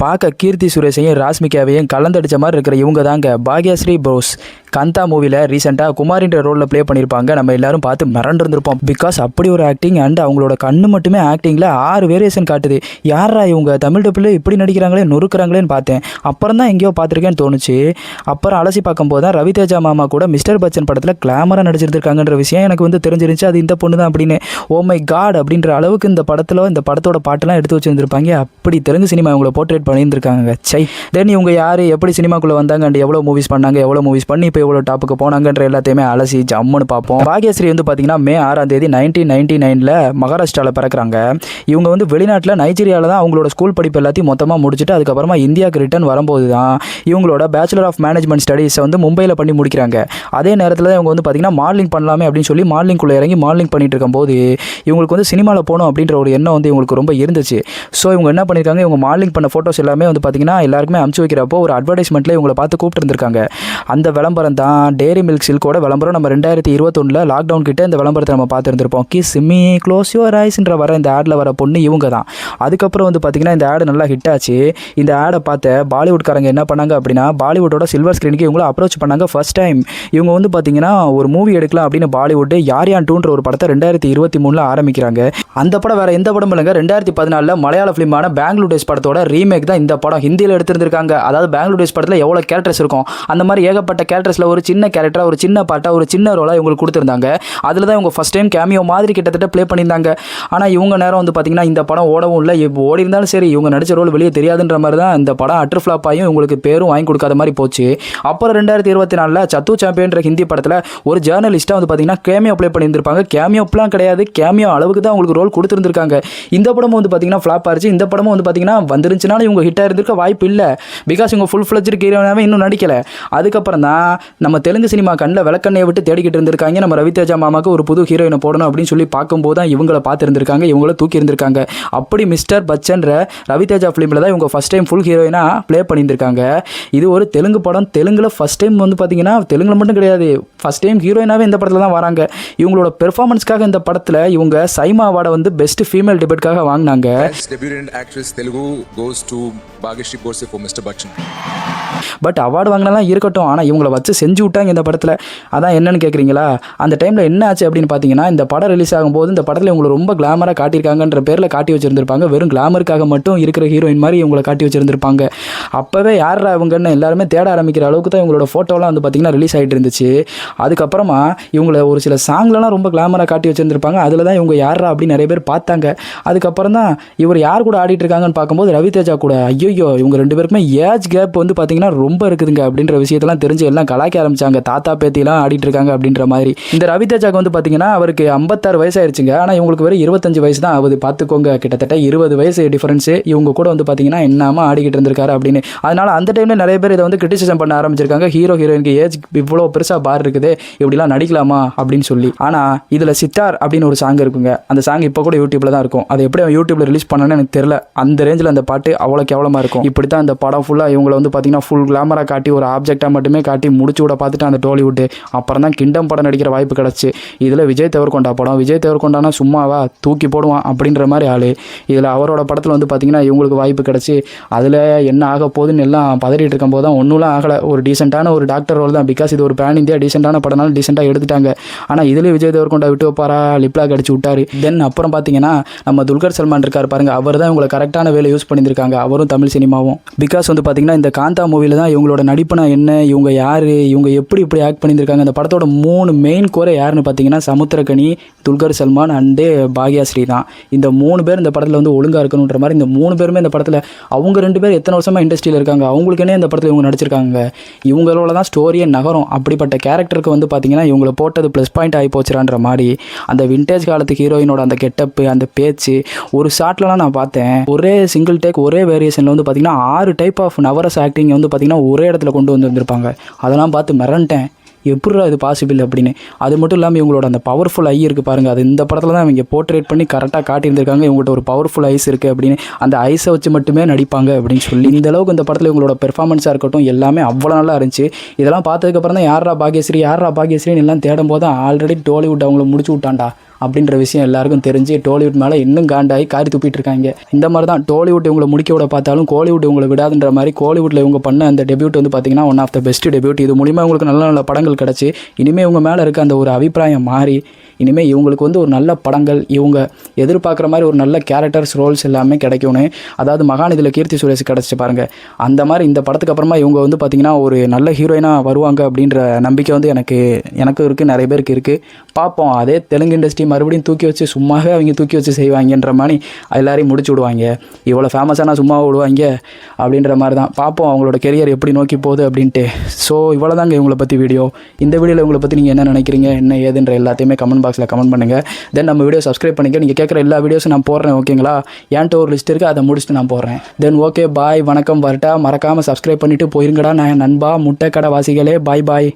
பார்க்க கீர்த்தி சுரேஷையும் ராஷ்மிகாவையும் கலந்தடிச்ச மாதிரி இருக்கிற இவங்க தாங்க பாக்யஸ்ரீ போஸ். கந்தா மூவியில் ரீசெண்டாக குமாரின்ற ரோலில் ப்ளே பண்ணியிருப்பாங்க. நம்ம எல்லாரும் பார்த்து மிரண்டிருந்திருப்போம். பிகாஸ் அப்படி ஒரு ஆக்டிங் அண்ட் அவங்களோட கண்ணு மட்டுமே ஆக்டிங்கில் 6 வேரியேஷன் காட்டுது. யாரா இவங்க தமிழ் டப்பில் இப்படி நடிக்கிறாங்களே நொறுக்குறாங்களேன்னு பார்த்தேன். அப்புறம் தான் எங்கேயோ பார்த்துருக்கேன்னு தோணுச்சு. அப்புறம் அலசி பார்க்கும்போது தான் ரவிதேஜா மாமா கூட மிஸ்டர் பச்சன் படத்தில் கிளாமராக நடிச்சிருக்காங்கன்ற விஷயம் எனக்கு தெரிஞ்சிருந்துச்சு. அது இந்த பொண்ணு தான் அப்படின்னு. ஓ மை காட் அப்படின்ற அளவுக்கு இந்த படத்தோட பாட்டெல்லாம் எடுத்து வச்சுருந்துருப்பாங்க. அப்படி தெலுங்கு சினிமா இவங்களை போர்ட்ரேட் பண்ணியிருந்திருக்காங்க. சை தென் இவங்க யார், எப்படி சினிமாக்குள்ளே வந்தாங்க அண்ட் எவ்வளோ மூவிஸ் பண்ணாங்க, எவ்வளோ மூவிஸ் பண்ணி இப்போ எவ்வளோ டாப்புக்கு போனாங்கன்ற எல்லாத்தையுமே அலசி ஜம்முன்னு பார்ப்போம். பாக்யஸ்ரீ பார்த்தீங்கன்னா மே 6ஆம் தேதி 1999 மகாராஷ்டிராவில் பிறக்கிறாங்க. இவங்க வெளிநாட்டில் நைஜீரியாவில் தான் அவங்களோட ஸ்கூல் படிப்பு எல்லாத்தையும் மொத்தமாக முடிச்சுட்டு அதுக்கப்புறமா இந்தியாவுக்கு ரிட்டர்ன் வரும்போது தான் இவங்களோட பேச்சுலர் ஆஃப் மேனேஜ்மெண்ட் ஸ்டடீஸை மும்பையில் பண்ணி முடிக்கிறாங்க. அதே நேரத்தில் தான் இவங்க பார்த்தீங்கன்னா மாடலிங் பண்ணலாமே அப்படின்னு சொல்லி மாடலிங்குள்ளே இறங்கி மாடலிங் பண்ணிட்டு இருக்கும்போது இவங்களுக்கு சினிமாவில் போகணும் அப்படின்ற ஒரு எண்ணம் இவங்களுக்கு ரொம்ப இருந்துச்சு. ஸோ இவங்க என்ன பண்ணியிருக்காங்க, இவங்க மாடலிங் பண்ண ஃபோட்டோஸ் எல்லாமே பார்த்தீங்கன்னா எல்லாருக்குமே அனுப்பிச்சு வைக்கிறப்போ ஒரு அட்வர்டைஸ்மெண்ட்டில் இவங்களை பார்த்து கூப்பிட்டு இருந்திருக்காங்க. அந்த விளம்பரம் தான் டேரி மில்க் சில்கோட விளம்பரம். நம்ம 2021 லாக்டவுன் கிட்ட இந்த விளம்பரத்தை நம்ம பார்த்துருந்துருப்போம். கிஸ் மீ க்ளோஸ் யுவர் ஐஸ்ன்ற வர இந்த ஆடில் வர பொண்ணு இவங்க தான். அதுக்கப்புறம் பார்த்தீங்கன்னா இந்த ஆடு நல்லா ஹிட் ஆச்சு. இந்த ஆடை பார்த்த பாலிவுட்காரங்க என்ன பண்ணாங்க அப்படின்னா பாலிவுட்டோட சில்வர் ஸ்க்ரீனுக்கு இவங்கள அப்ரோச் பண்ணாங்க. ஃபர்ஸ்ட் டைம் இவங்க பார்த்தீங்கன்னா ஒரு மூவி எடுக்கலாம் அப்படின்னு பாலிவுட் யாரியான் 2ன்ற ஒரு படத்தை 2023 ஆரம்பிக்கிறாங்க. அந்த படம் வேற எந்த படம் இல்லைங்க, 2014 மலையாள ஃபிலிமான பெங்களூர் டேஸ் படத்தோட ரீமேக் தான் இந்த படம். ஹிந்தியில் எடுத்திருந்திருக்காங்க. அதாவது பெங்களூர் டேஸ் படத்தில் எவ்வளோ கேரக்டர்ஸ் இருக்கும் அந்த மாதிரி ஏகப்பட்ட கேரக்டர்ஸில் ஒரு சின்ன கேரக்டராக ஒரு சின்ன பாட்டாக ஒரு சின்ன ரோலாக இவங்களுக்கு கொடுத்துருந்தாங்க. அதில் தான் இவங்க ஃபஸ்ட் டைம் கேமியோ மாதிரி கிட்டத்தட்ட ப்ளே பண்ணியிருந்தாங்க. ஆனால் இவங்க நேரம் பார்த்தீங்கன்னா இந்த படம் ஓடவும் இல்லை. இப்போ ஓடி இருந்தாலும் சரி இவங்க நடிச்ச ரோல் வெளியே தெரியாதுன்ற மாதிரி தான் இந்த படம் அட்ரு ஃப்ளாப் ஆகியும் இவங்களுக்கு பேரும் வாங்கி கொடுக்காத மாதிரி போச்சு. அப்புறம் 2024 சத்து சாம்பியன்ற ஹிந்தி படத்தில் ஒரு ஜேர்னலிஸ்ட்டாக பார்த்தீங்கன்னா கேமியோ ப்ளே பண்ணியிருந்திருப்பாங்க. கேமியோப்லாம் கிடையாது, கேமியோ அளவுக்கு தான் உங்களுக்கு ரோல் கொடுத்துருந்துருக்காங்க. இந்த படமும் பார்த்தீங்கன்னா ஃப்ளாப் ஆச்சு. இந்த படமும் பார்த்தீங்கன்னா வந்துருந்துச்சுனாலும் இவங்க ஹிட்டாக இருந்திருக்க வாய்ப்பு இல்லை. பிகாஸ் இவங்க ஃபுல் ஃப்ளெஜ்டு ஹீரோனாவே இன்னும் நடிக்கலை. அதுக்கப்புறம் தான் நம்ம தெலுங்கு சினிமா கண்ணில் விளக்கண்ணையை விட்டு தேடிக்கிட்டு இருந்திருக்காங்க. நம்ம ரவிதேஜா மாமாவுக்கு ஒரு புது ஹீரோயினை போடணும் அப்படின்னு சொல்லி பார்க்கும்போது தான் இவங்களை பார்த்துருந்துருக்காங்க, இவங்கள தூக்கி இருந்திருக்காங்க. அப்படி மிஸ்டர் பச்சன்ற ரவிதேஜா ஃபிலிமில் தான் இவங்க ஃபஸ்ட் டைம் ஃபுல் ஹீரோயினாக ப்ளே பண்ணியிருந்திருக்காங்க. இது ஒரு தெலுங்கு படம். தெலுங்கில் ஃபஸ்ட் டைம் பார்த்தீங்கன்னா தெலுங்கில் மட்டும் கிடையாது, ஃபஸ்ட் டைம் ஹீரோயினாகவே இந்த படத்தில் தான் வராங்க. இவங்களோட பெர்ஃபார்மன்ஸ்க்காக இந்த படத்தில் இவங்க சைமா அவார்டை பெஸ்ட் ஃபீமேல் டெபியூட்காக வாங்கினாங்க. பட் அவார்டு வாங்கினாலாம் இருக்கட்டும், ஆனால் இவங்களை வச்சு செஞ்சு விட்டாங்க இந்த படத்தில். அதான் என்னன்னு கேட்குறீங்களா, அந்த டைமில் என்ன ஆச்சு அப்படின்னு பார்த்தீங்கன்னா இந்த படம் ரிலீஸ் ஆகும்போது இந்த படத்தில் இவங்களை ரொம்ப கிளாமராக காட்டியிருக்காங்கன்ற பேரில் காட்டி வச்சுருந்துருப்பாங்க. வெறும் கிளாமருக்காக மட்டும் இருக்கிற ஹீரோயின் மாதிரி இவங்களை காட்டி வச்சுருந்துருப்பாங்க. அப்போவே யாரா இவங்கன்னு எல்லாருமே தேட ஆரம்பிக்கிற அளவுக்கு தான் இவங்களோட ஃபோட்டோலாம் பார்த்தீங்கன்னா ரிலீஸ் ஆகிட்டு இருந்துச்சு. அதுக்கப்புறமா இவங்களை ஒரு சில சாங்லலாம் ரொம்ப கிளாமராக காட்டி வச்சுருந்துருப்பாங்க. அதில் தான் இவங்க யாரா அப்படின்னு நிறைய பேர் பார்த்தாங்க. அதுக்கப்புறம் தான் இவர் யார் கூட ஆடிட்டு இருக்காங்கன்னு பார்க்கும்போது ரவிதேஜா கூட. ஐயோ இவங்க 2 பேருக்குமே ஏஜ் கேப் பார்த்தீங்கன்னா ரொம்ப இருக்குதுங்க அப்படின்ற விஷயத்தெல்லாம் தெரிஞ்சு எல்லாம் கலாய்க்க ஆரம்பிச்சாங்க. தாத்தா பேத்திலாம் ஆடிட்டு இருக்காங்க அப்படின்ற மாதிரி. இந்த ரவிதேஜாக்கு பார்த்தீங்கன்னா அவருக்கு 56 வயசு ஆயிடுச்சுங்க. ஆனால் இவங்களுக்கு வேறு 25 வயசு தான் ஆகுது. பார்த்துக்கோங்க, கிட்டத்தட்ட 20 வயசு டிஃபரன்ஸு. இவங்க கூட பார்த்தீங்கன்னா என்னாமல் ஆடிக்கிட்டு இருந்திருக்காரு அப்படின்னு. அதனால அந்த டைமில் நிறைய பேர் இதை கிரிட்டிசிசம் பண்ண ஆரம்பிச்சிருக்காங்க. ஹீரோயினுக்கு ஏஜ் இவ்வளோ பெருசாக பார் இருக்குது, இப்படிலாம் நடிக்கலாமா அப்படின்னு சொல்லி. ஆனால் இதில் சித்தார் அப்படின்னு ஒரு சாங் இருக்குங்க. அந்த சாங் இப்போ கூட யூடியூப்ல தான் இருக்கும். அதை எப்படி யூடியூப்ல ரிலீஸ் பண்ணணும்னு எனக்கு தெரியல. அந்த ரேஞ்சில் அந்த பாட்டு அவ்வளோ கேவலமாக இருக்கும். இப்படி தான் அந்த படம் ஃபுல்லாக இவங்களை பார்த்தீங்கன்னா ஃபுல் கிளாமராக காட்டி ஒரு ஆப்ஜெக்டாக மட்டுமே காட்டி முடிச்சு விட பார்த்துட்டு அந்த டோலிவுட். அப்புறம் தான் கிங்டம் படம் நடிக்கிற வாய்ப்பு கிடச்சி. இதில் விஜய் தேவர்கொண்டா படம். விஜய் தேவர்கொண்டானா சும்மாவா தூக்கி போடுவான் அப்படின்ற மாதிரி ஆள். இதில் அவரோட படத்தில் பார்த்தீங்கன்னா இவங்களுக்கு வாய்ப்பு கிடச்சி அதில் என்ன ஆக போகுதுன்னு எல்லாம் பதறிட்டு இருக்கும்போது தான் ஒன்றுலாம் ஆகலை. ஒரு டீசெண்டான ஒரு டாக்டர் ரோல் தான். பிகாஸ் இது ஒரு பேன் இந்தியா டீசெண்டான படம்னாலும் டீசெண்டாக எடுத்துட்டாங்க. ஆனால் இதில் விஜய் தேவர்கொண்டா விட்டு வைப்பாரா, லிப்லாக் அடிச்சு விட்டாரு. தென் அப்புறம் பார்த்தீங்கன்னா நம்ம துல்கர் சல்மான் இருக்கார் பாருங்க, அவர் தான் இவங்களை கரெக்டான வேலை யூஸ் பண்ணியிருக்காங்க. அவரும் தமிழ் சினிமாவும். பிகாஸ் பார்த்தீங்கன்னா இந்த காந்தா மூவியில் தான் இவங்களோட நடிப்புனா என்ன, இவங்க யார், இவங்க எப்படி ஆக்ட் பண்ணியிருக்காங்க. இந்த படத்தோட 3 மெயின் கோரை யாருன்னு பார்த்தீங்கன்னா சமுத்திரக்கனி, துல்கர் சல்மான் அண்டு பாக்யஸ்ரீ தான். இந்த 3 பேர் இந்த படத்தில் ஒழுங்காக இருக்கணுன்ற மாதிரி இந்த 3 பேருமே இந்த படத்தில் அவங்க 2 பேர் எத்தனை வருஷமாக இண்டஸ்ட்ரியில் இருக்காங்க, அவங்களுக்குன்னே இந்த படத்தில் இவங்க நடிச்சிருக்காங்க. இவங்களோட தான் ஸ்டோரியே நகரும். அப்படிப்பட்ட கேரக்டருக்கு பார்த்தீங்கன்னா இவங்களை போட்டது ப்ளஸ் பாயிண்ட் ஆகி போச்சுறான்ற மாதிரி. அந்த விண்டேஜ் காலத்து ஹீரோயினோட அந்த கெட்டப்பு, அந்த பேச்சு, ஒரு ஷாட்லலாம் நான் பார்த்தேன். ஒரே சிங்கிள் டேக் ஒரே வேரியேஷனில் பார்த்தீங்கன்னா 6 டைப் ஆஃப் நவரஸ் ஆக்டிங் பார்த்தீங்கன்னா ஒரே இடத்துல கொண்டு வந்திருப்பாங்க. அதெல்லாம் பார்த்து மிரண்டேன், எப்படிரா இது பாசிபிள் அப்படின்னு. அது மட்டும் இல்லாமல் இவங்களோட அந்த பவர்ஃபுல் ஐ இருக்குது பாருங்கள், அது இந்த படத்தில் தான் இவங்க போர்ட்ரேட் பண்ணி கரெக்டாக காட்டியிருந்திருக்காங்க. இவங்கள்ட்ட ஒரு பவர்ஃபுல் ஐஸ் இருக்குது அப்படின்னு, அந்த ஐஸை வச்சு மட்டுமே நடிப்பாங்க அப்படின்னு சொல்லி. இந்த அளவுக்கு இந்த படத்தில் இவங்களோட பெர்ஃபார்மன்ஸாக இருக்கட்டும் எல்லாமே அவ்வளோ நல்லா இருந்துச்சு. இதெல்லாம் பார்த்ததுக்கப்புறம் தான் யாரா பாக்யஸ்ரீன்னு எல்லாம் தேடும் போது ஆல்ரெடி டோலிவுட் அவங்கள முடிச்சு விட்டான்டா அப்படின்ற விஷயம் எல்லாருக்கும் தெரிஞ்சு டோலிவுட் மேலே இன்னும் காண்டாகி காரி துப்பிட்டு இருக்காங்க. இந்த மாதிரி தான் டோலிவுட் இவங்களை முடிக்க விட பார்த்தாலும் கோலிவுட் இவங்களை விடாதுன்ற மாதிரி கோலிவுட்டில் இவங்க பண்ண அந்த டெபியூட் வந்து பார்த்தீங்கன்னா one of the best debut. இது மூலிமா இவங்களுக்கு நல்ல நல்ல படங்கள் கிடச்சி இனிமேல் இவங்க மேலே இருக்க அந்த ஒரு அபிப்பிராயம் மாறி இனிமேல் இவங்களுக்கு வந்து ஒரு நல்ல படங்கள் இவங்க எதிர்பார்க்குற மாதிரி ஒரு நல்ல கேரக்டர்ஸ் ரோல்ஸ் எல்லாமே கிடைக்கும்னு, அதாவது மகாநதியில் கீர்த்தி சுரேஷ் கிடச்சி பாருங்கள், அந்த மாதிரி இந்த படத்துக்கு அப்புறமா இவங்க வந்து பார்த்திங்கன்னா ஒரு நல்ல ஹீரோயினாக வருவாங்க அப்படின்ற நம்பிக்கை வந்து எனக்கும் இருக்குது, நிறைய பேருக்கு இருக்குது. பார்ப்போம். அதே தெலுங்கு இண்டஸ்ட்ரி மறுபடியும் தூக்கி வச்சு சும்மாவே அவங்க தூக்கி வச்சு செய்வாங்கன்ற மாதிரி எல்லாரையும் முடிச்சு விடுவாங்க. இவ்வளோ ஃபேமஸான சும்மாவை விடுவாங்க அப்படின்ற மாதிரி தான். பார்ப்போம் அவங்களோட கெரியர் எப்படி நோக்கி போகுது அப்படின்ட்டு. ஸோ இவ்வளோ தாங்க இவங்களை பற்றி வீடியோ. இந்த வீடியோவில் இவங்களை பற்றி நீங்கள் என்ன நினைக்கிறீங்க, என்ன ஏதுன்ற எல்லாத்தையுமே கமெண்ட் பாக்ஸில் கமெண்ட் பண்ணுங்கள். தென் நம்ம வீடியோ சப்ஸ்கிரைப் பண்ணிக்க. நீங்கள் கேட்குற எல்லா வீடியோஸும் நான் போடுறேன், ஓகேங்களா? ஏன்ட்டு ஒரு லிஸ்ட் இருக்குது, அதை முடிச்சுட்டு நான் போடுறேன். தென் ஓகே, பாய், வணக்கம், வரட்டா. மறக்காமல் சப்ஸ்கிரைப் பண்ணிவிட்டு போயிருங்கடா நான் நண்பா முட்டை கடை வாசிகளே. பாய் பாய்.